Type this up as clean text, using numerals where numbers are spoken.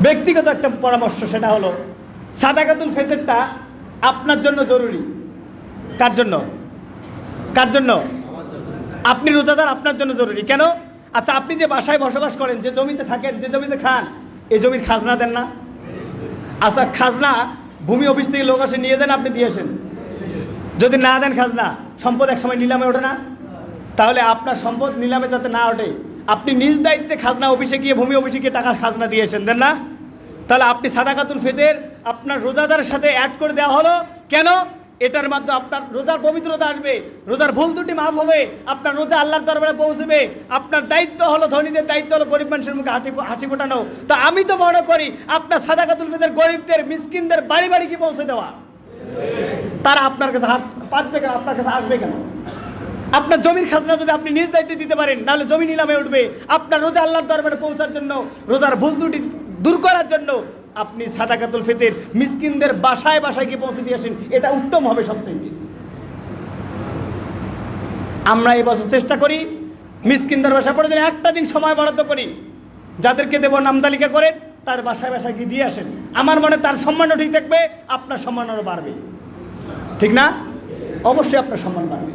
ব্যক্তিগত একটা পরামর্শ, সেটা হলো সাদাকাতুল ফিতরটা আপনার জন্য জরুরি। কার জন্য? কার জন্য? আপনি রোজাদার, আপনার জন্য জরুরি। কেন? আচ্ছা, আপনি যে বাসায় বসবাস করেন, যে জমিতে থাকেন, যে জমিতে খান, এই জমির খাজনা দেন না? আচ্ছা, খাজনা ভূমি অফিস থেকে লোক আসে নিয়ে দেন, আপনি দিয়েছেন। যদি না দেন খাজনা, সম্পদ এক সময় নিলামে ওঠে না? তাহলে আপনার সম্পদ নিলামে যাতে না ওঠে, আপনি নিজ দায়িত্বে খাজনা অফিসে গিয়ে, ভূমি অফিসে গিয়ে টাকা খাজনা দিয়েছেন, দেন না? তাহলে আপনি সাদাকাতুল ফিতর আপনার রোজাদারের সাথে অ্যাড করে দেওয়া হলো। কেন? এটার মাধ্যমে আপনার রোজার পবিত্রতা আসবে, রোজার ভুল ত্রুটি মাফ হবে, আপনার রোজা আল্লাহর দরবারে পৌঁছবে। আপনার দায়িত্ব হলো, ধনীদের দায়িত্ব হলো গরিব মানুষের মুখে হাসি ফোটানো। তা আমি তো মনে করি আপনার সাদাকাতুল ফিতর গরিবদের, মিসকিনদের বাড়ি বাড়ি কি পৌঁছে দেওয়া। তারা আপনার কাছে হাত পাতবে কেন? আপনার কাছে আসবে কেন? আপনার জমির খাজনা যদি আপনি নিজ দায়িত্বে দিতে পারেন, নাহলে জমি নিলামে উঠবে। আপনার রোজা আল্লাহর দরবারে পৌঁছার জন্য, রোজার ভুল ত্রুটি দূর করার জন্য আপনি সাদাকাতুল ফিতর মিসকিনদের বাসায় বাসায় গিয়ে পৌঁছে দিয়ে আসেন, এটা উত্তম হবে সবচেয়ে। আমরা এই বছর চেষ্টা করি মিসকিনদের বাসায় পড়ে যেন একটা দিন সময় বরাদ্দ করি, যাদেরকে দেব নাম তালিকা করে তার বাসায় বাসায় গিয়ে দিয়ে আসেন। আমার মনে তার সম্মানও ঠিক থাকবে, আপনার সম্মানও বাড়বে। ঠিক না? অবশ্যই আপনার সম্মান বাড়বে।